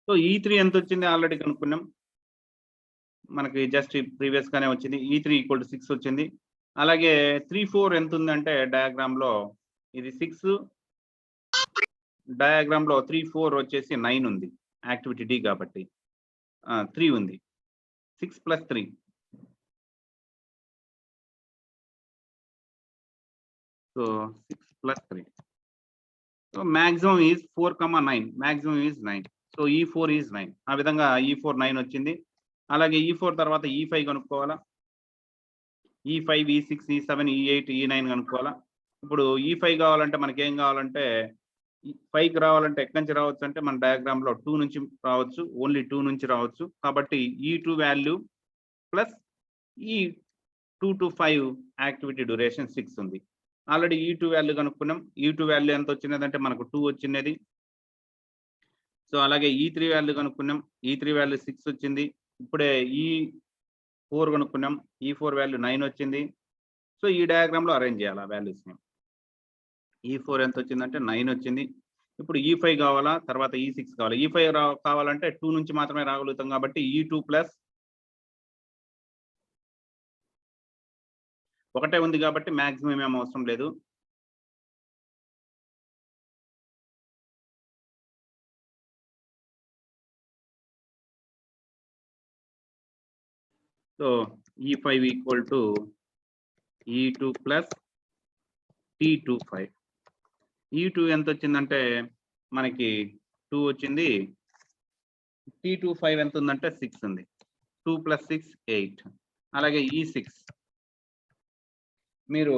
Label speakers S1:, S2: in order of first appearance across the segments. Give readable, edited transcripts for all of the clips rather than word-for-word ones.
S1: So E3 ఎంత వచ్చింది already కనుక్కున్నాం. మనకి జస్ట్ ప్రీవియస్ గానే వచ్చింది. E3 ఈక్వల్ టు 6 వచ్చింది. అలాగే 3, 4 ఎంత ఉందంటే డయాగ్రామ్‌లో ఇది 6 డయాగ్రామ్‌లో 3, 4 వచ్చేసి 9 ఉంది. యాక్టివిటీ డి కాబట్టి. 3 ఉంది. 6 + 3. So 6 + 3. So maximum is 4, 9. Maximum is 9. So E4 is 9. ఆ విధంగా E4 9 వచ్చింది. అలాగే E4 తర్వాత E5 కనుక్కోవాలా. E5, E6, E7, E8, E9 కనుక్కోవాలా. ఇప్పుడు E5 కావాలంటే మనకేం కావాలంటే 5కి రావాలంటే ఎక్కడి నుంచి రావచ్చు అంటే మన డయాగ్రామ్‌లో 2 నుంచి రావచ్చు. ఓన్లీ 2 నుంచి రావచ్చు. కాబట్టి E2 వాల్యూ ప్లస్ ఈ 2-5 యాక్టివిటీ డ్యూరేషన్ 6 ఉంది. Already E2 value కనుక్కున్నాం. E2 value ఎంత వచ్చినదంటే మనకు 2 వచ్చినది. సో అలాగే E3 వాల్యూ కనుక్కున్నాం. E3 వాల్యూ 6 వచ్చింది. ఇప్పుడే E4 కనుక్కున్నాం. E4 వాల్యూ 9 వచ్చింది. సో ఈ డయాగ్రామ్‌లో అరేంజ్ చేయాలి ఆ వాల్యూస్‌ని. E4 ఎంత వచ్చిందంటే 9 వచ్చింది. ఇప్పుడు E5 కావాలా, తర్వాత E6 కావాలి. E5 కావాలంటే 2 నుంచి మాత్రమే రాగలుగుతాం కాబట్టి E2 ప్లస్ ఒకటే ఉంది కాబట్టి మాక్సిమం ఏం అవసరం లేదు. So E5 equal to E2 plus T25. E2 ఎంత వచ్చిందంటే మనకి 2 వచ్చింది. T25 ఎంత ఉందంటే 6 ఉంది. 2 + 6 8. అలాగే E6 మీరు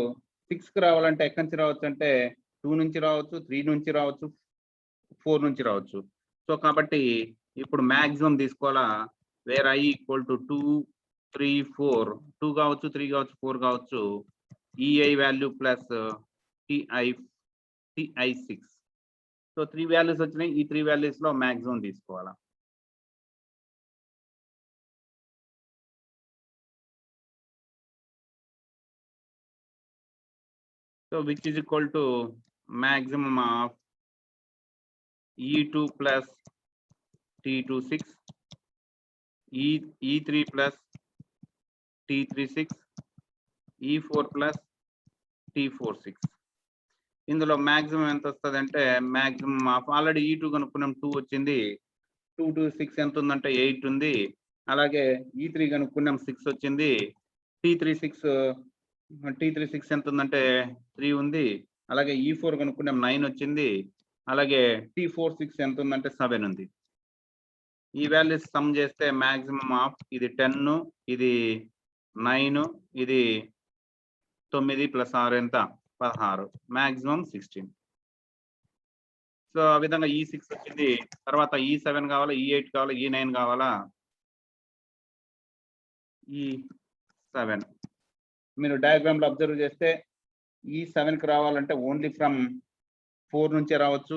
S1: 6కి రావాలంటే ఎక్కడి నుంచి రావచ్చు అంటే 2 నుంచి రావచ్చు, 3 నుంచి రావచ్చు, 4 నుంచి రావచ్చు. సో కాబట్టి ఇప్పుడు మాక్సిమం తీసుకోవాలా. వేర్ I ఈక్వల్ టు 2, 3, 4 2 కావచ్చు, 3 కావచ్చు, 4 కావచ్చు. EI value plus TI6. So 3 values వచ్చినాయి. ఈ 3 వాల్యూస్‌లో మాక్సిమం తీసుకోవాలా. So which is equal to maximum of E2 plus T26, E3 plus T36, E4 plus T46. ఇందులో మాక్సిమం ఎంత వస్తదంటే మాక్సిమం ఆఫ్ ఆల్రెడీ E2 కనుక్కున్నాం 2 వచ్చింది. 2 to 6 ఎంత ఉందంటే 8 ఉంది. అలాగే E3 కనుక్కున్నాం 6 వచ్చింది. T36 ఎంత ఉందంటే 3 ఉంది. అలాగే E4 కనుక్కున్నాం 9 వచ్చింది. అలాగే T46 ఎంత ఉందంటే 7 ఉంది. ఈ వాల్యూస్ సమ్ చేస్తే మాక్సిమం ఆఫ్ ఇది 10, ఇది 9, ఇది 9 + 6 ఎంత 16. మాక్సిమం 16. సో ఆ విధంగా E6 వచ్చింది. తర్వాత E7 కావాలా, E8 కావాలా, E9 కావాలా. E7 మీరు డయాగ్రామ్‌లో అబ్జర్వ్ చేస్తే E7కి రావాలంటే ఓన్లీ ఫ్రమ్ 4 నుంచే రావచ్చు.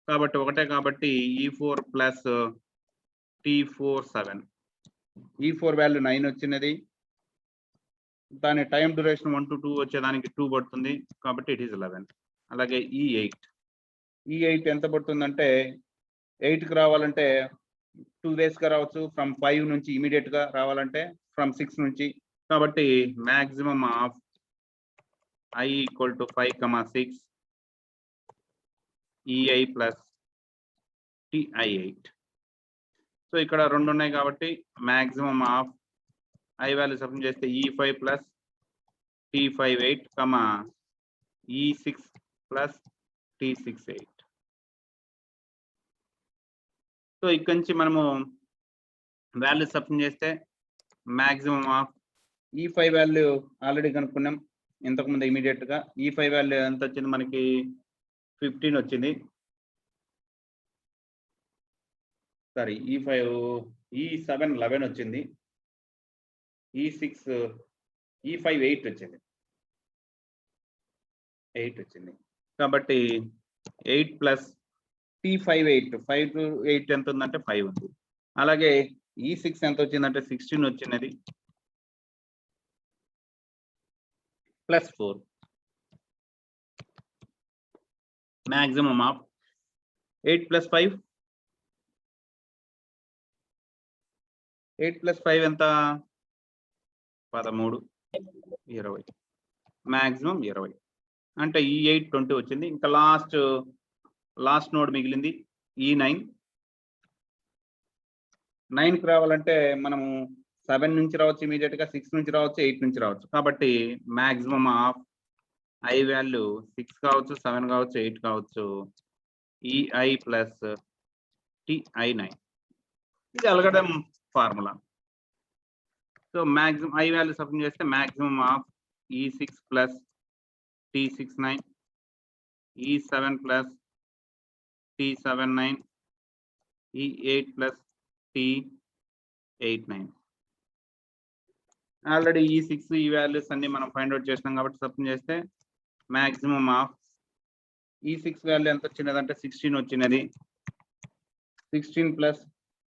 S1: కాబట్టి ఒకటే కాబట్టి E4 plus T47. E4 value 9 వచ్చినది. దాని టైం డ్యూరేషన్ 1 to 2 వచ్చేదానికి 2 పడుతుంది. కాబట్టి ఇట్ ఈస్ 11. అలాగే E8 ఎంత పడుతుందంటే 8కి రావాలంటే 2 డేస్‌గా రావచ్చు. ఫ్రమ్ 5 నుంచి ఇమ్మీడియేట్‌గా రావాలంటే ఫ్రమ్ 6 నుంచి. కాబట్టి maximum of I equal to 5, 6 EI plus TI8. So ఇక్కడ 2 ఉన్నాయి కాబట్టి maximum of I value substitute చేస్తే E5 plus T58, E6 plus T68. So ఇక్కడి నుంచి మనము వాల్యూ సబ్స్టిట్యూట్ చేస్తే maximum of E5 value already కనుక్కున్నాం ఇంతకుముందు ఇమీడియట్‌గా. E5 వాల్యూ ఎంత వచ్చింది మనకి 15 వచ్చింది. సారీ E7 11 వచ్చింది. E5 8 వచ్చింది. 8 వచ్చింది. కాబట్టి 8 ప్లస్ T58 5 to 8 ఎంత ఉందంటే 5 ఉంది. అలాగే E6 ఎంత వచ్చిందంటే 16 వచ్చినది. ప్లస్ 4 మాక్సిమం ఆఫ్ 8 + 5 8 + 5 ఎంత 13 20 మాక్సిమం 20 అంటే ఈ 8 20 వచ్చింది. ఇంకా లాస్ట్ నోడ్ మిగిలింది ఈ 9కి రావాలంటే మనము 7 నుంచి రావచ్చు, ఇమీడియట్ గా 6 నుంచి రావచ్చు, 8 నుంచి రావచ్చు. కాబట్టి మాక్సిమం ఆఫ్ ఐ వాల్యూ 6 కావచ్చు, 7 కావచ్చు, 8 కావచ్చు. ఈఐ ప్లస్ టిఐ9 ఇది అల్గడం formula. So maximum I value substitute చేస్తే maximum of E6 plus T69, E7 plus T79, E8 plus T89. Already E6 ఈ వాల్యూస్ అన్ని మనం ఫైండ్ అవుట్ చేసినాం కాబట్టి సబ్స్టిట్యూట్ చేస్తే మాక్సిమం ఆఫ్ E6 వాల్యూ ఎంత వచ్చినదంటే 16 వచ్చినది. 16 ప్లస్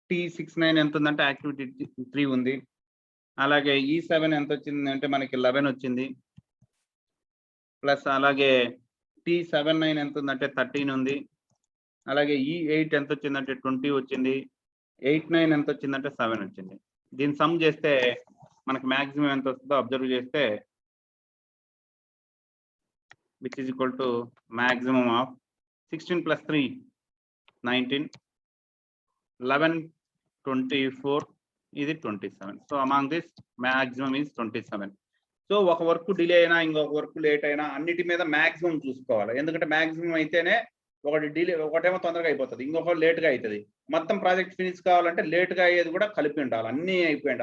S1: T69 ఎంత ఉందంటే యాక్టివిటీ 3 ఉంది. అలాగే E7 ఎంత వచ్చింది అంటే మనకి 11 వచ్చింది. ప్లస్ అలాగే T79 ఎంత ఉందంటే 13 ఉంది. అలాగే E8 ఎంత వచ్చిందంటే 20 వచ్చింది. 89 ఎంత వచ్చిందంటే 7 వచ్చింది. దీన్ని సమ్ చేస్తే మనకి మాక్సిమం ఎంత వస్తుందో అబ్జర్వ్ చేస్తే which is equal to maximum of 16 plus 3 19, 11 24 ఇది 27. So among this maximum is 27. So ఒక వర్క్ డిలే అయినా ఇంకొక వర్క్ లేట్ అయినా అన్నిటి మీద మాక్సిమం చూసుకోవాలి. ఎందుకంటే మాక్సిమం అయితేనే ఒకటేమో తొందరగా అయిపోతుంది, ఇంకొకటి లేట్గా అవుతుంది. మొత్తం ప్రాజెక్ట్ ఫినిష్ కావాలంటే లేట్గా అయ్యేది కూడా కలిపి ఉండాలి. అన్నీ అయిపోయి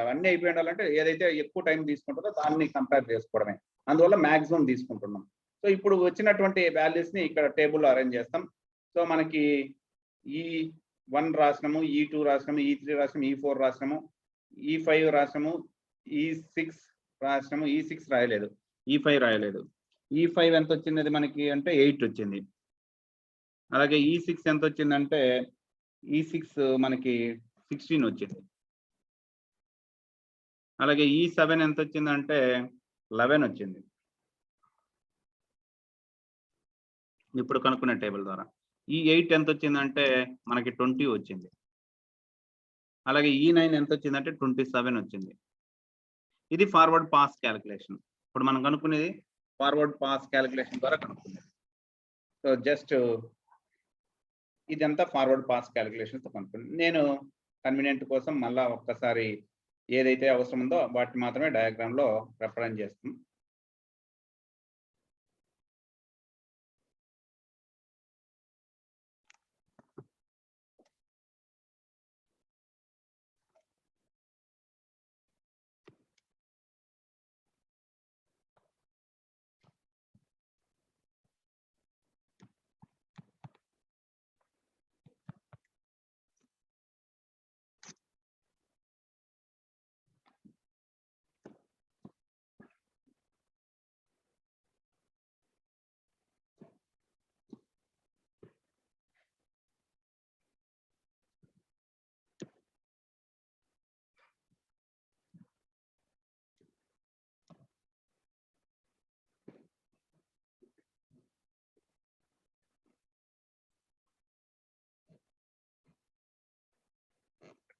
S1: ఉండాలంటే ఏదైతే ఎక్కువ టైం తీసుకుంటుందో దాన్ని కంపేర్ చేసుకోవడమే. అందువల్ల మాక్సిమం తీసుకుంటున్నాం. సో ఇప్పుడు వచ్చినటువంటి వాల్యూస్ని ఇక్కడ టేబుల్లో అరేంజ్ చేస్తాం. సో మనకి E1 రాసినాము, E2 రాసినాము, E3 రాసినాము, E4 రాసినాము, E5 రాసినాము, E6 రాసినాము. E6 రాయలేదు, E5 రాయలేదు. E5 ఎంత వచ్చింది మనకి అంటే 8 వచ్చింది. అలాగే E6 ఎంత వచ్చిందంటే E6 మనకి 16 వచ్చింది. అలాగే E7 ఎంత వచ్చిందంటే 11 వచ్చింది. ఇప్పుడు కనుక్కునే టేబుల్ ద్వారా. E8 ఎంత వచ్చిందంటే మనకి 20 వచ్చింది. అలాగే E9 ఎంత వచ్చిందంటే 27 వచ్చింది. ఇది ఫార్వర్డ్ పాస్ క్యాలిక్యులేషన్. ఇప్పుడు మనం కనుక్కునేది ఫార్వర్డ్ పాస్ క్యాలిక్యులేషన్ ద్వారా కనుక్కునేది. సో జస్ట్ ఇదంతా ఫార్వర్డ్ పాస్ క్యాలిక్యులేషన్తో కనుక్కునేది. నేను కన్వీనియంట్ కోసం మళ్ళా ఒక్కసారి ఏదైతే అవసరం ఉందో వాటిని మాత్రమే డయాగ్రామ్లో రెఫరెన్స్ చేస్తాం.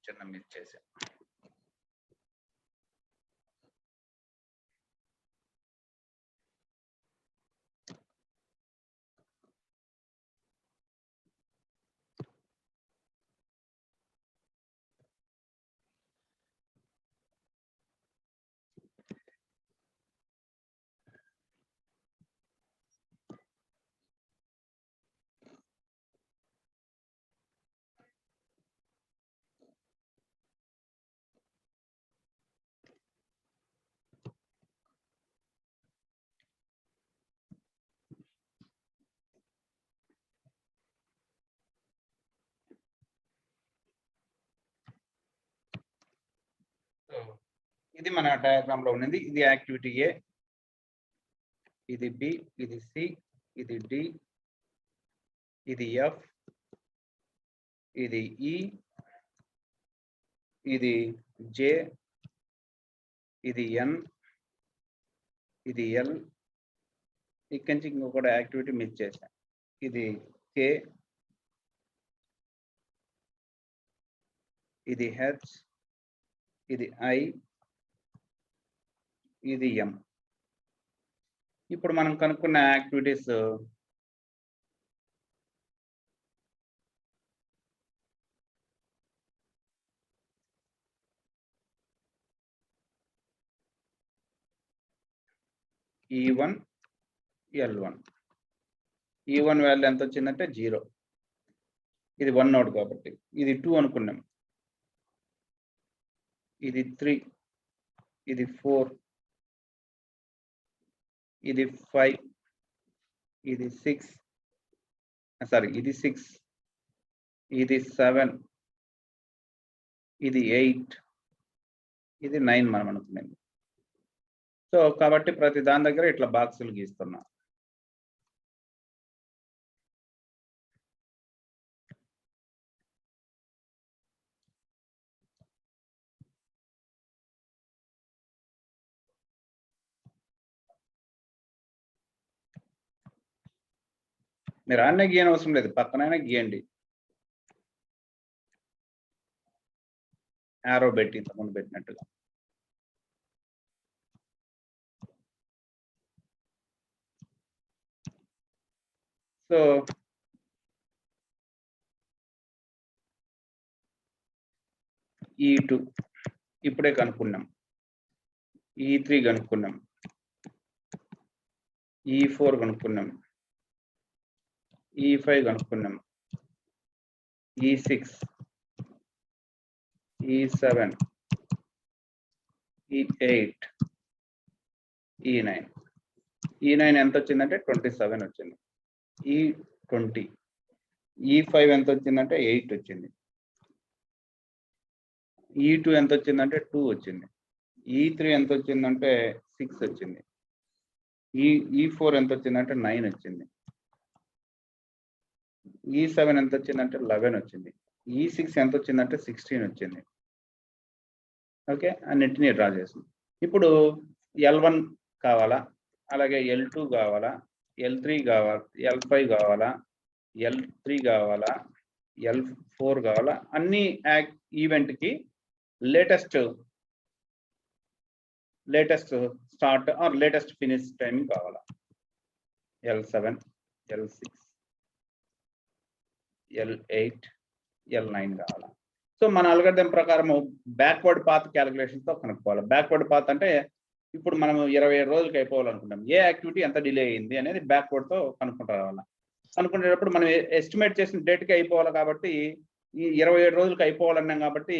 S1: చిన్న మిస్ చేశాను. ఇది మన డయాగ్రామ్ లో ఉన్నది. ఇది యాక్టివిటీ ఏ, ఇది బి, ఇది సి, ఇది డి, ఇది ఎఫ్, ఇది ఈ, ఇది జే, ఇది ఎన్, ఇది ఎల్. ఇక్కడి నుంచి ఇంకొక యాక్టివిటీ మిస్ చేశాను. ఇది కే, ఇది హెచ్, ఇది I, ఇది M. ఇప్పుడు మనం కనుక్కున్న activities E1, L1. E1 value ఎంత వచ్చిందంటే 0. ఇది 1 నోడ్ కాబట్టి. ఇది 2 అనుకున్నాం. ఇది 3, ఇది 4, ఇది 5, ఇది 6, సారీ ఇది 6, ఇది 7, ఇది 8, ఇది 9 మనం అనుకున్నాం. సో కాబట్టి ప్రతి దాని దగ్గర ఇట్లా బాక్సులు గీస్తున్నా. మీరు ఆడనే గీయని అవసరం లేదు, పక్కనైనా గీయండి. యారో పెట్టి ఇంతకుముందు పెట్టినట్టుగా. సో E2 ఇప్పుడే కనుక్కున్నాం, E3 కనుక్కున్నాం, E4 కనుక్కున్నాం, E5 కనుక్కున్నాం, E6, E7, E8, E9. E9 ఎంత వచ్చిందంటే 27 వచ్చింది. E20, E5 ఎంత వచ్చిందంటే 8 వచ్చింది. E2 ఎంత వచ్చిందంటే 2 వచ్చింది. E3 ఎంత వచ్చిందంటే 6 వచ్చింది. E4 ఎంత వచ్చిందంటే 9 వచ్చింది. E7 ఎంత వచ్చిందంటే 11 వచ్చింది. E6 ఎంత వచ్చిందంటే 16 వచ్చింది. ఓకే, అన్నింటినీ డ్రా చేసింది. ఇప్పుడు L1 కావాలా, అలాగే L2 కావాలా, L3 కావాలా, L5 కావాలా, L3 కావాలా, L4 కావాలా, అన్ని ఈవెంట్కి latest start or latest finish time కావాలా. L7, L6, L8, L9 కావాలా. సో మన అల్గోరిథం ప్రకారం బ్యాక్వర్డ్ పాత్ క్యాలిక్యులేషన్ తో కనుక్కోవాలి. బ్యాక్వర్డ్ పాత్ అంటే ఇప్పుడు మనం 27 రోజులకి అయిపోవాలనుకుంటాం, ఏ యాక్టివిటీ ఎంత డిలే అయింది అనేది బ్యాక్వర్డ్ తో కనుక్కుంటారు. వాళ్ళ అనుకునేటప్పుడు మనం ఎస్టిమేట్ చేసిన డేట్కి అయిపోవాలి కాబట్టి ఈ 27 రోజులకి అయిపోవాలన్నాం కాబట్టి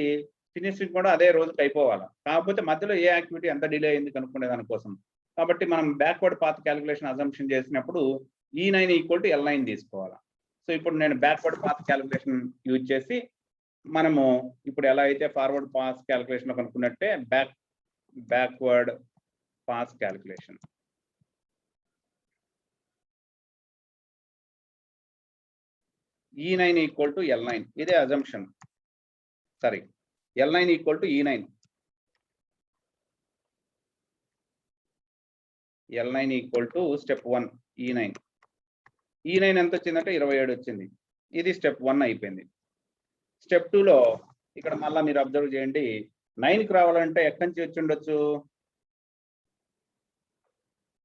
S1: ఫినిషింగ్ కూడా అదే రోజుకి అయిపోవాలి. కాకపోతే మధ్యలో ఏ యాక్టివిటీ ఎంత డిలే అయింది కనుక్కునే దానికోసం కాబట్టి మనం బ్యాక్వర్డ్ పాత్ క్యాలిక్యులేషన్ అజంప్షన్ చేసినప్పుడు E9 = L9 తీసుకోవాలి. సో ఇప్పుడు నేను బ్యాక్వర్డ్ పాత్ క్యాలిక్యులేషన్ యూజ్ చేసి మనము ఇప్పుడు ఎలా అయితే ఫార్వర్డ్ పాస్ క్యాలిక్యులేషన్ కనుక్కున్నట్టే backward pass calculation. E9 = L9, ఇదే assumption. Sorry, L9 = E9. L9 = step 1 E9. E9 ఎంత వచ్చిందంటే 27 వచ్చింది. ఇది స్టెప్ 1 అయిపోయింది. స్టెప్ 2లో ఇక్కడ మళ్ళీ మీరు అబ్జర్వ్ చేయండి, 9కి రావాలంటే ఎక్కడి నుంచి వచ్చి ఉండొచ్చు.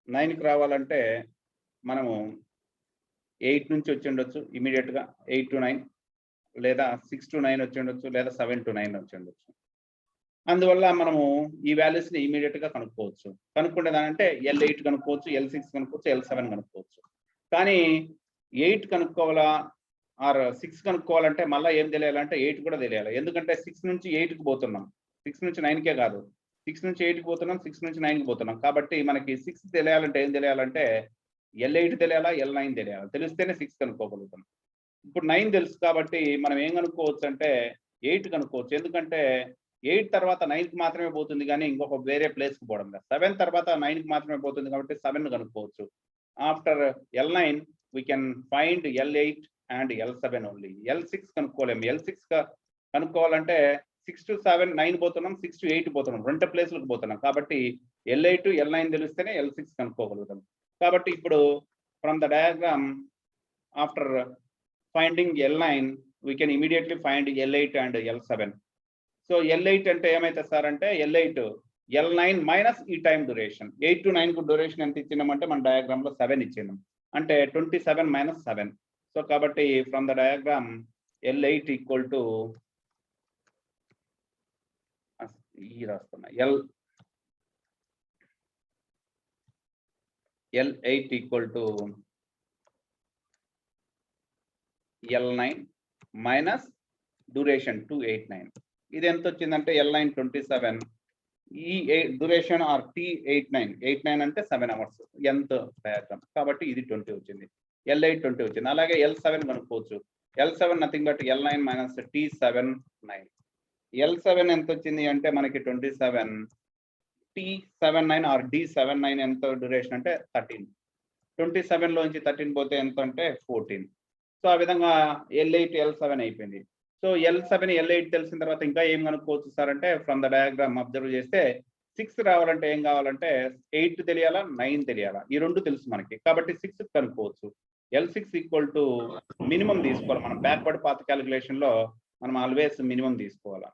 S1: 9కి రావాలంటే మనము 8 నుంచి వచ్చి ఉండొచ్చు ఇమీడియట్ గా, 8 to 9, లేదా 6 to 9 వచ్చి ఉండొచ్చు, లేదా 7 to 9 వచ్చి ఉండొచ్చు. అందువల్ల మనము ఈ వాల్యూస్ ని ఇమీడియట్ గా కనుక్కోవచ్చు. కనుక్కుంటేదానంటే L8 కనుక్కోవచ్చు, L6 కనుక్కోవచ్చు, L7 కనుక్కోవచ్చు. కానీ 8 కనుక్కోవాలా ఆర్ 6 కనుక్కోవాలంటే మళ్ళీ ఏం తెలియాలంటే 8 కూడా తెలియాలి. ఎందుకంటే 6 నుంచి 8కి పోతున్నాం, 6 నుంచి 9కే కాదు, 6 నుంచి 8కి పోతున్నాం, 6 నుంచి 9కి పోతున్నాం. కాబట్టి మనకి 6 తెలియాలంటే ఏం తెలియాలంటే L8 తెలియాలా, L9 తెలియాలా, తెలిస్తేనే 6 కనుక్కోగలుగుతాం. ఇప్పుడు 9 తెలుసు కాబట్టి మనం ఏం కనుక్కోవచ్చు అంటే 8 కనుక్కోవచ్చు. ఎందుకంటే 8 తర్వాత 9కి మాత్రమే పోతుంది కానీ ఇంకొక వేరే ప్లేస్కి పోవడం లేదు. 7 తర్వాత 9కి మాత్రమే పోతుంది కాబట్టి 7 కనుక్కోవచ్చు. After L9 we can find L8 and L7 only. L6 కనుక్కోలేము. L6 కనుక్కోవాలంటే 6 to 7 9 పోతున్నాం, 6 to 8 పోతున్నాం, 2 ప్లేస్లకు పోతున్నాం. కాబట్టి L8 L9 తెలిస్తేనే L6 కనుక్కోగలుగుతాం. కాబట్టి ఇప్పుడు from the diagram after finding L9 we can immediately find L8 and L7. So L8 అంటే ఏమైతే sir అంటే L8 L9 మైనస్ ఈ టైం డ్యూరేషన్. 8 to 9 కు డ్యూరేషన్ ఎంత ఇచ్చినామంటే మన డయాగ్రామ్ లో 7 ఇచ్చినాం. అంటే 27 మైనస్ 7. సో కాబట్టి from the diagram L8 equal to రాస్తున్నా L8 equal to L9 minus duration 289. ఇది ఎంత వచ్చిందంటే L9 27, ఈ డ్యూరేషన్ ఆర్ T89 అంటే 7 అవర్స్ ఎంత డయాగ్రామ్. కాబట్టి ఇది 20 వచ్చింది. L8 20 వచ్చింది. అలాగే L7 కనుక్కోవచ్చు. L7 nothing but L9 minus T79. L7 ఎంత వచ్చింది అంటే మనకి 27, T79 ఆర్ D79 ఎంత డ్యూరేషన్ అంటే 13. 27 లోంచి 13 పోతే ఎంత అంటే 14. సో ఆ విధంగా L8 L7 అయిపోయింది. సో L7 L8 తెలిసిన తర్వాత ఇంకా ఏం కనుక్కోవచ్చు సార్ అంటే ఫ్రమ్ ద డయాగ్రామ్ అబ్జర్వ్ చేస్తే 6 రావాలంటే ఏం కావాలంటే 8 తెలియాలా, 9 తెలియాలా, ఈ రెండు తెలుసు మనకి. కాబట్టి 6 కనుక్కోవచ్చు. L6 ఈక్వల్ టు మినిమం తీసుకోవాలి. మనం బ్యాక్వర్డ్ పాత్ క్యాలిక్యులేషన్ లో మనం ఆల్వేస్ మినిమం తీసుకోవాలా.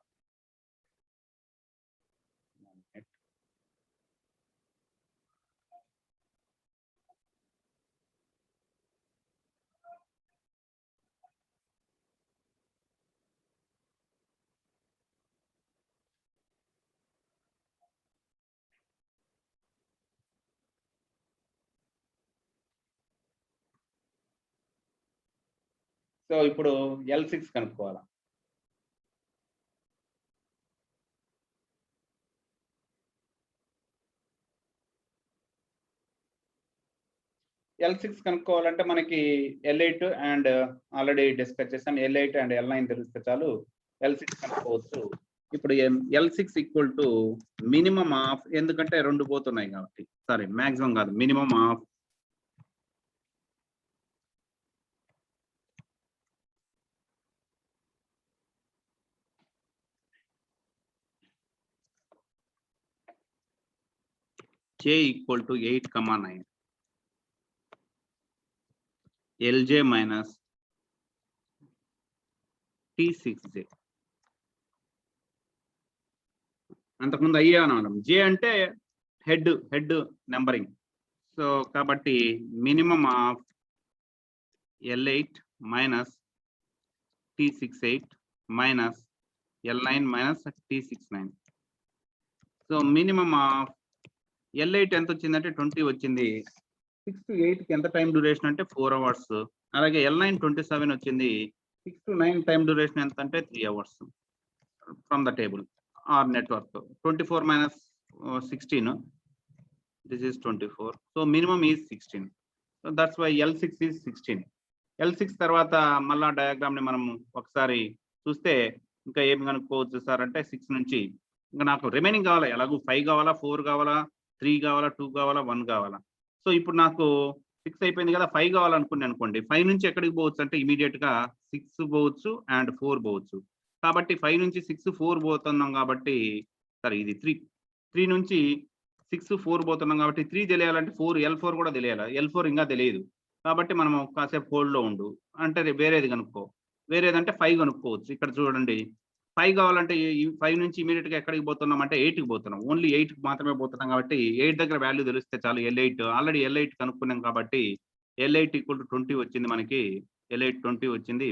S1: సో ఇప్పుడు L6 కనుక్కోవాలా. L6 కనుక్కోవాలంటే మనకి L8 అండ్ ఆల్రెడీ డిస్కస్ చేసాం. L8 అండ్ L9 తెలిస్తే చాలు L6 కనుక్కోవచ్చు. ఇప్పుడు L6 equal to minimum of, ఎందుకంటే రెండు పోతున్నాయి కాబట్టి, సారీ మాక్సిమం కాదు, minimum of J equal to 8,9 LJ minus T6J. అంతకుముందు అయ్యే అన్నాం. J అంటే హెడ్ నెంబరింగ్. సో కాబట్టి minimum of L8 minus T68 minus L9 minus T69. So minimum of L8 ఎంత వచ్చిందంటే 20 వచ్చింది. 6 to 8 కి ఎంత టైం డ్యూరేషన్ అంటే 4 అవర్స్. అలాగే L9 27 వచ్చింది. 6 to 9 టైం డ్యూరేషన్ ఎంత అంటే 3 hours from the table or network. 24 minus 16, this is 24. So minimum is 16. So that's why L6 is 16. L6 తర్వాత మళ్ళా డయాగ్రామ్ ని మనం ఒకసారి చూస్తే ఇంకా ఏం కనుక్కోవచ్చు సార్ అంటే 6 నుంచి ఇంకా నాకు రిమైనింగ్ కావాలా, ఎలాగో 5 కావాలా, 4 కావాలా, 3 కావాలా, 2 కావాలా, 1 కావాలా. సో ఇప్పుడు నాకు 6 అయిపోయింది కదా, 5 కావాలనుకున్నాను అనుకోండి. 5 నుంచి ఎక్కడికి పోవచ్చు అంటే ఇమీడియట్ గా 6 పోవచ్చు అండ్ 4 పోవచ్చు. కాబట్టి 5 నుంచి 6 4 పోతున్నాం కాబట్టి, సరే ఇది 3 నుంచి 6 4 పోతున్నాం కాబట్టి 3 తెలియాలంటే L4 కూడా తెలియాలి. L4 ఇంకా తెలియదు కాబట్టి మనం కాసేపు హోల్డ్ లో ఉండు అంటే వేరేది కనుక్కో. వేరేదంటే 5 కనుక్కోవచ్చు. ఇక్కడ చూడండి 5 కావాలంటే 5 నుంచి ఇమీడియట్ గా ఎక్కడికి పోతున్నాం అంటే 8 కి పోతున్నాం. ఓన్లీ 8 కి మాత్రమే పోతున్నాం కాబట్టి 8 దగ్గర వాల్యూ తెలిస్తే చాలు. L8 ఆల్రెడీ L8 కనుక్కున్నాం కాబట్టి L8 ఈక్వల్ టు 20 వచ్చింది మనకి. L8 20 వచ్చింది.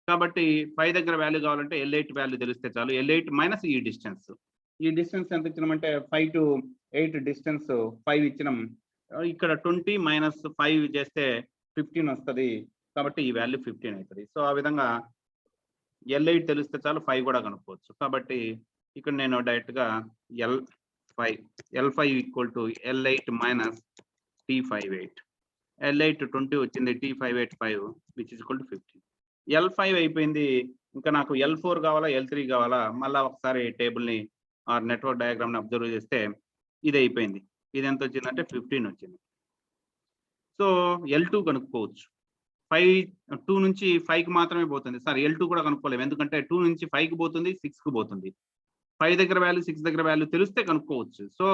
S1: కాబట్టి 5 దగ్గర వాల్యూ కావాలంటే L8 వాల్యూ తెలిస్తే చాలు. L8 మైనస్ ఈ డిస్టెన్స్. ఈ డిస్టెన్స్ ఎంత ఇచ్చినామంటే 5 to 8 డిస్టెన్స్ 5 ఇచ్చినాం. ఇక్కడ 20 మైనస్ 5 చేస్తే 15 వస్తుంది. కాబట్టి ఈ వాల్యూ 15 అవుతుంది. సో ఆ విధంగా L8 తెలిస్తే చాలు 5 కూడా కనుక్కోవచ్చు. కాబట్టి ఇక్కడ నేను డైరెక్ట్ గా L5 equal to L8 minus T58. L8 20 వచ్చింది, T58 5 which is equal to 15. L5 అయిపోయింది. ఇంకా నాకు L4 కావాలా, L3 కావాలా, మళ్ళా ఒకసారి టేబుల్ ని ఆర్ నెట్వర్క్ డయాగ్రామ్ ని అబ్జర్వ్ చేస్తే ఇది అయిపోయింది. ఇది ఎంత వచ్చిందంటే 15 వచ్చింది. సో L2 కనుక్కోవచ్చు. 2 నుంచి 5కి మాత్రమే పోతుంది సార్. L2 కూడా కనుక్కోలేము, ఎందుకంటే 2 నుంచి 5కి పోతుంది, 6కి పోతుంది. 5 దగ్గర వాల్యూ, 6 దగ్గర వాల్యూ తెలిస్తే కనుక్కోవచ్చు. సో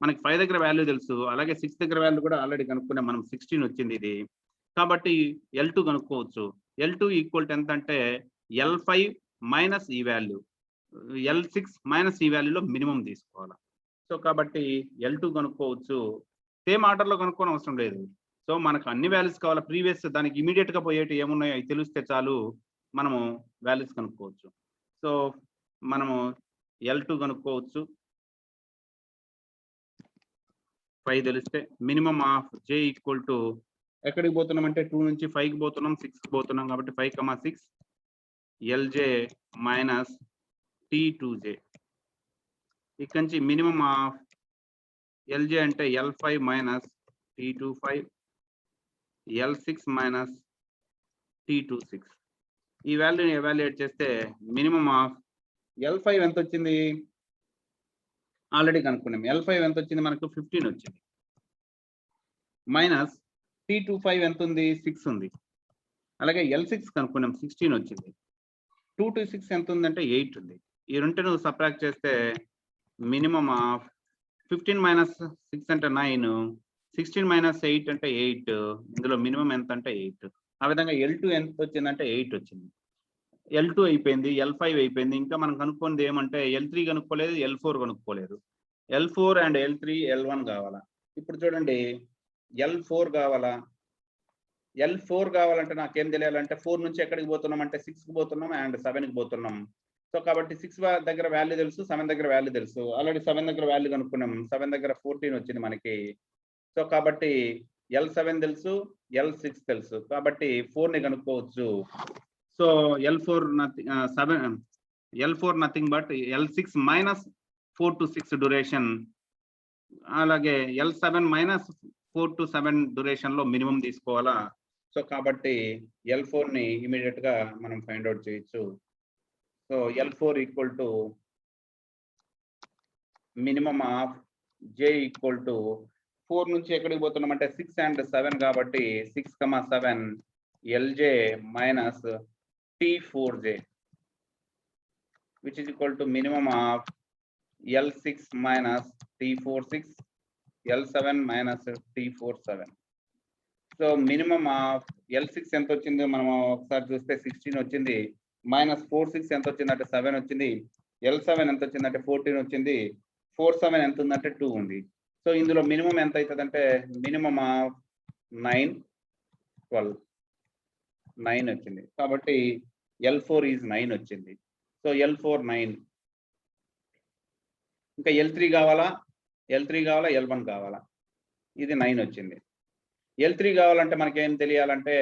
S1: మనకి 5 దగ్గర వాల్యూ తెలుసు, అలాగే 6 దగ్గర వాల్యూ కూడా ఆల్రెడీ కనుక్కున్నాం మనం. 16 వచ్చింది ఇది. కాబట్టి L2 కనుక్కోవచ్చు. L2 ఈక్వల్ టు ఎంత అంటే L5 మైనస్ ఈ వాల్యూ. L6 మైనస్ ఈ వాల్యూలో మినిమం తీసుకోవాలి. సో కాబట్టి L2 కనుక్కోవచ్చు. సేమ్ ఆర్డర్లో కనుక్కోని అవసరం లేదు. సో మనకు అన్ని వాల్యూస్ కావాలి. ప్రీవియస్ దానికి ఇమీడియట్ గా పోయేటి ఏమున్నాయో అవి తెలిస్తే చాలు మనము వాల్యూస్ కనుక్కోవచ్చు. సో మనము L2 కనుక్కోవచ్చు. 5 తెలిస్తే minimum of J equal to ఎక్కడికి పోతున్నాం అంటే 2 నుంచి 5కి పోతున్నాం, 6కి పోతున్నాం కాబట్టి 5, 6 LJ మైనస్ T2J. ఇక్కడ నుంచి మినిమం ఆఫ్ LJ అంటే L5 minus T25, L6 minus T26. ఈ వాల్యూని ఎవాల్యుయేట్ చేస్తే మినిమం ఆఫ్ L5 ఎంత వచ్చింది ఆల్రెడీ కనుక్కున్నాం. L5 ఎంత వచ్చింది మనకు 15 వచ్చింది. మైనస్ T25 ఎంత ఉంది 6 ఉంది. అలాగే L6 కనుక్కున్నాం 16 వచ్చింది. 2 to 6 ఎంత ఉందంటే 8 ఉంది. ఈ రెండు నువ్వు సబ్ట్రాక్ట్ చేస్తే మినిమం ఆఫ్ 15 మైనస్ 6 అంటే 9, 16 మైనస్ 8 అంటే 8. ఇందులో మినిమం ఎంత అంటే 8. ఆ విధంగా L2 ఎంత వచ్చిందంటే 8 వచ్చింది. L2 అయిపోయింది, L5 అయిపోయింది. ఇంకా మనం కనుక్కుంది ఏమంటే L3 కనుక్కోలేదు, L4 కనుక్కోలేదు. L4 and L3 L1 కావాలా. ఇప్పుడు చూడండి L4 కావాలా. L4 కావాలంటే నాకేం తెలియాలంటే 4 నుంచి ఎక్కడికి పోతున్నాం అంటే 6కి పోతున్నాం అండ్ 7కి పోతున్నాం. సో కాబట్టి 6 దగ్గర వాల్యూ తెలుసు, 7 దగ్గర వాల్యూ తెలుసు. ఆల్రెడీ 7 దగ్గర వాల్యూ కనుక్కున్నాం. 7 దగ్గర 14 వచ్చింది మనకి. సో కాబట్టి L7 తెలుసు, L6 తెలుసు. కాబట్టి 4ని కనుక్కోవచ్చు. So L4 nothing but L6 minus 4 to 6 duration. అలాగే L7 మైనస్ 4 to 7 డ్యూరేషన్ లో మినిమం తీసుకోవాలా. సో కాబట్టి L4ని ఇమీడియట్ గా మనం ఫైండ్ అవుట్ చేయొచ్చు. So L4 equal to minimum of J equal to 4 నుంచి ఎక్కడికి పోతున్నాం అంటే 6 and 7 కాబట్టి 6, 7 LJ minus T4J which is equal to minimum of L6 minus T46, L7 minus T47. So minimum of L6 ఎంత వచ్చిందో మనం ఒకసారి చూస్తే 16 వచ్చింది. మైనస్ 46 ఎంత వచ్చిందంటే 7 వచ్చింది. L7 ఎంత వచ్చిందంటే 14 వచ్చింది. 47 ఎంత ఉందంటే 2 ఉంది. సో ఇందులో మినిమం ఎంత అవుతుందంటే మినిమం ఆఫ్ 9, 12, 9 వచ్చింది. కాబట్టి L4 ఈజ్ 9 వచ్చింది. So L4 9. ఇంకా L3 కావాలా, L1 కావాలా. ఇది 9 వచ్చింది. L3 కావాలంటే మనకేం తెలియాలంటే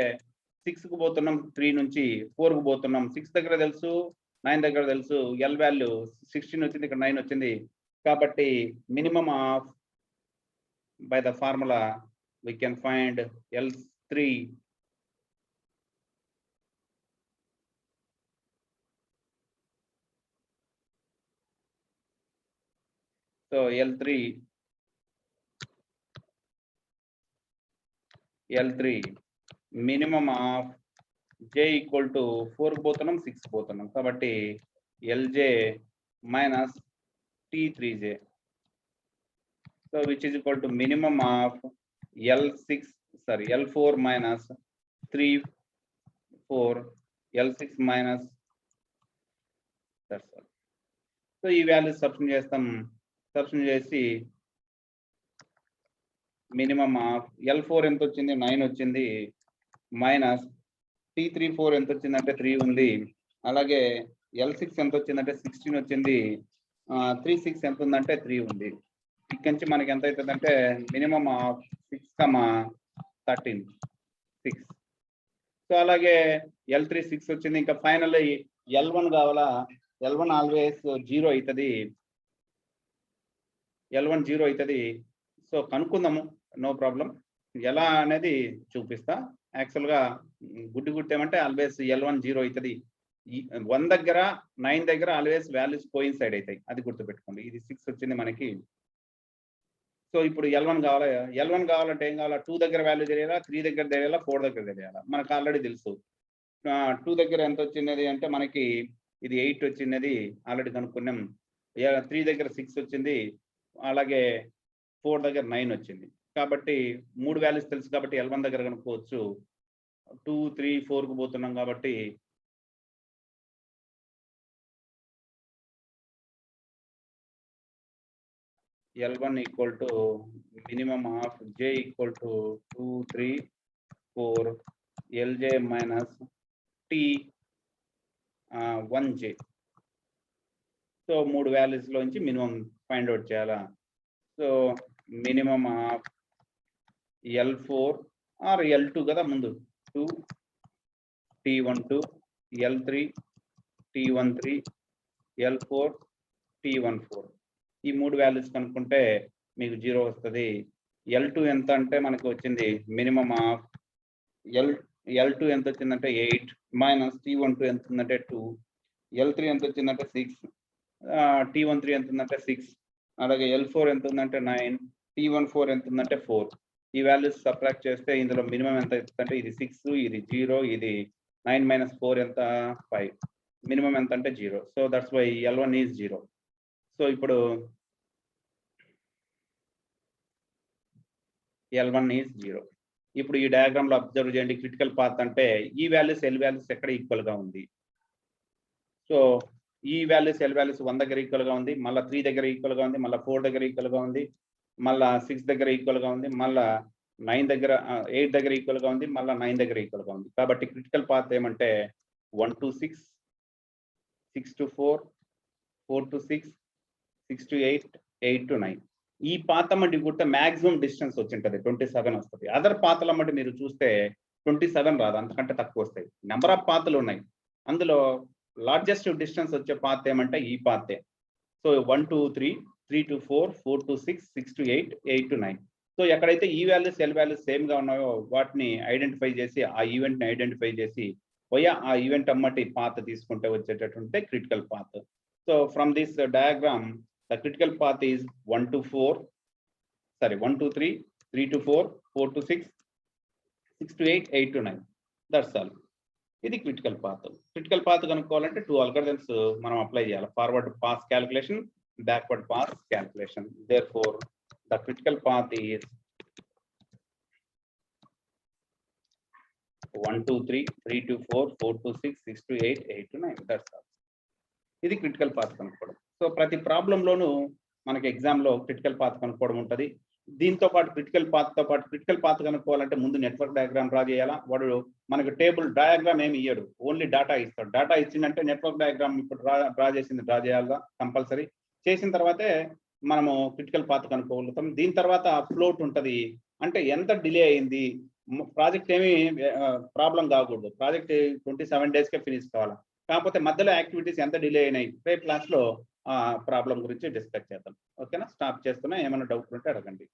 S1: 6కు పోతున్నాం, 3 నుంచి 4కు పోతున్నాం. 6 దగ్గర తెలుసు, 9 దగ్గర తెలుసు. L వాల్యూ 16 వచ్చింది, ఇక్కడ 9 వచ్చింది. కాబట్టి minimum of by the formula we can find L3 so L3 minimum of J equal to 4 పోతున్నాం, 6 పోతున్నాం. కాబట్టి LJ minus T3J, so which is equal to minimum of L4 minus 3, 4, L6 minus, that's all. So ఈ value substitute చేస్తాం. Substitute చేసి minimum of L4 ఎంత వచ్చింది 9 వచ్చింది. Minus T34 ఎంత వచ్చిందంటే 3 ఉంది. అలాగే L6 ఎంత వచ్చిందంటే 16 వచ్చింది. 36 ఎంత ఉందంటే 3 ఉంది. ఇక్కడి నుంచి మనకి ఎంత అవుతుందంటే మినిమం ఆఫ్ 6, 13, 6. సో అలాగే L3 6 వచ్చింది. ఇంకా ఫైనల్ L1 కావాలా. L1 ఆల్వేస్ 0 అవుతుంది. L1 0 అవుతుంది. సో కనుక్కుందాము, నో ప్రాబ్లం. ఎలా అనేది చూపిస్తా. యాక్చువల్గా గుడ్డి ఏమంటే ఆల్వేస్ L1 0 అవుతుంది. 1 దగ్గర 9 దగ్గర ఆల్వేస్ వాల్యూస్ కోయిన్సైడ్ అవుతాయి, అది గుర్తుపెట్టుకోండి. ఇది 6 వచ్చింది మనకి. సో ఇప్పుడు L1 కావాలా. L1 కావాలంటే ఏం కావాలా, 2 దగ్గర వాల్యూ తెలియాలా, 3 దగ్గర తెలియాలా, 4 దగ్గర తెలియాలా. మనకు ఆల్రెడీ తెలుసు. 2 దగ్గర ఎంత వచ్చినది అంటే మనకి ఇది 8 వచ్చినది ఆల్రెడీ కనుక్కున్నాం. 3 దగ్గర 6 వచ్చింది. అలాగే 4 దగ్గర 9 వచ్చింది. కాబట్టి 3 వాల్యూస్ తెలుసు కాబట్టి L1 దగ్గర కనుక్కోవచ్చు. 2, 3, 4కు పోతున్నాం కాబట్టి L1 equal to minimum of j equal to 2, 3, 4 Lj minus T 1j. So 3 values లోంచి మినిమం ఫైండ్ అవుట్ చేయాలా. So minimum of L4 or L2 కదా ముందు 2 T12 L3 T13 L4 T14 ఈ 3 వాల్యూస్ కనుక్కుంటే మీకు 0 వస్తుంది. L2 ఎంత అంటే మనకు వచ్చింది మినిమం ఆఫ్ L2 ఎంత వచ్చిందంటే 8 మైనస్ T12 ఎంత ఉందంటే 2, L3 ఎంత వచ్చిందంటే 6, T13 ఎంత ఉందంటే 6, అలాగే L4 ఎంత ఉందంటే 9, T14 ఎంత ఉందంటే 4. ఈ వాల్యూస్ సబ్ట్రాక్ట్ చేస్తే ఇందులో మినిమం ఎంత అంటే ఇది 6, ఇది 0, ఇది 9 మైనస్ 4 ఎంత 5. మినిమం ఎంత అంటే 0. So that's why L1 is 0. సో ఇప్పుడు L1 ఈజ్ 0. ఇప్పుడు ఈ డయాగ్రామ్ లో అబ్జర్వ్ చేయండి. క్రిటికల్ పాత్ అంటే ఈ వాల్యూస్ ఎల్ వాల్యూస్ ఎక్కడ ఈక్వల్ గా ఉంది. సో ఈ వాల్యూస్ ఎల్ వాల్యూస్ 1 దగ్గర ఈక్వల్ గా ఉంది, మళ్ళీ 3 దగ్గర ఈక్వల్ గా ఉంది, మళ్ళీ 4 దగ్గర ఈక్వల్ గా ఉంది, మళ్ళా 6 దగ్గర ఈక్వల్ గా ఉంది, మళ్ళా 9 దగ్గర 8 దగ్గర ఈక్వల్ గా ఉంది, మళ్ళీ 9 దగ్గర ఈక్వల్ గా ఉంది. కాబట్టి క్రిటికల్ పాత్ ఏమంటే 1 to 6, 6 to 4, 4 to 6, 6 to 8, 8 to 9. ఈ పాత మట్టి కూడా మాక్సిమం డిస్టెన్స్ వచ్చింటది 27 వస్తుంది. అదర్ పాతల మట్టి మీరు చూస్తే 27 రాదు, అంతకంటే తక్కువ వస్తాయి. నెంబర్ ఆఫ్ పాతలు ఉన్నాయి, అందులో లార్జెస్ట్ డిస్టెన్స్ వచ్చే పాత్ ఏమంటే ఈ పాతే. So 1 to 3, 3 to 4, 4 to 6, 6 to 8, 8 to 9. So ఎక్కడైతే ఈ వాల్యూస్ ఎల్ వాల్యూస్ సేమ్ గా ఉన్నాయో వాటిని ఐడెంటిఫై చేసి ఆ ఈవెంట్ ని ఐడెంటిఫై చేసి ఆ ఈవెంట్ అమ్మటి పాత్ తీసుకుంటే వచ్చేటటువంటి critical path. So from this diagram the critical path is 1 to 3, 3 to 4, 4 to 6, 6 to 8, 8 to 9. That's all. ఇది క్రిటికల్ పాత్. క్రిటికల్ పాత్ కనుక్కోవాలంటే 2 అల్గరిథమ్స్ మనం అప్లై చేయాలి. Forward pass calculation, backward pass calculation. Therefore, the critical path is 1 to 3, 3 to 4, 4 to 6, 6 to 8, 8 to 9. That's all. ఇది critical path కనుక్కోవడం. So ప్రతి ప్రాబ్లంలోనూ మనకి ఎగ్జామ్లో critical path కనుక్కోవడం ఉంటుంది. దీంతో పాటు క్రిటికల్ పాత్ కనుక్కోవాలంటే ముందు నెట్వర్క్ డయాగ్రామ్ డ్రా చేయాలా. వాడు మనకు టేబుల్ డయాగ్రామ్ ఏమి ఇయ్యడు, ఓన్లీ డేటా ఇస్తాడు. డేటా ఇచ్చిందంటే నెట్వర్క్ డయాగ్రామ్ ఇప్పుడు డ్రా డ్రా చేయాలా కంపల్సరీ. చేసిన తర్వాతే మనము క్రిటికల్ పాత్ కనుక్కోగలుగుతాం. దీని తర్వాత ఫ్లోట్ ఉంటుంది, అంటే ఎంత డిలే అయింది. ప్రాజెక్ట్ ఏమి ప్రాబ్లం కాకూడదు, ప్రాజెక్ట్ 27 daysకే ఫినిష్ కావాలా. కాకపోతే మధ్యలో యాక్టివిటీస్ ఎంత డిలే అయినాయి, రేపు క్లాస్లో ప్రాబ్లం గురించి డిస్కస్ చేద్దాం. ఓకేనా, స్టాప్ చేస్తున్నా. ఏమైనా డౌట్ ఉంటే అడగండి.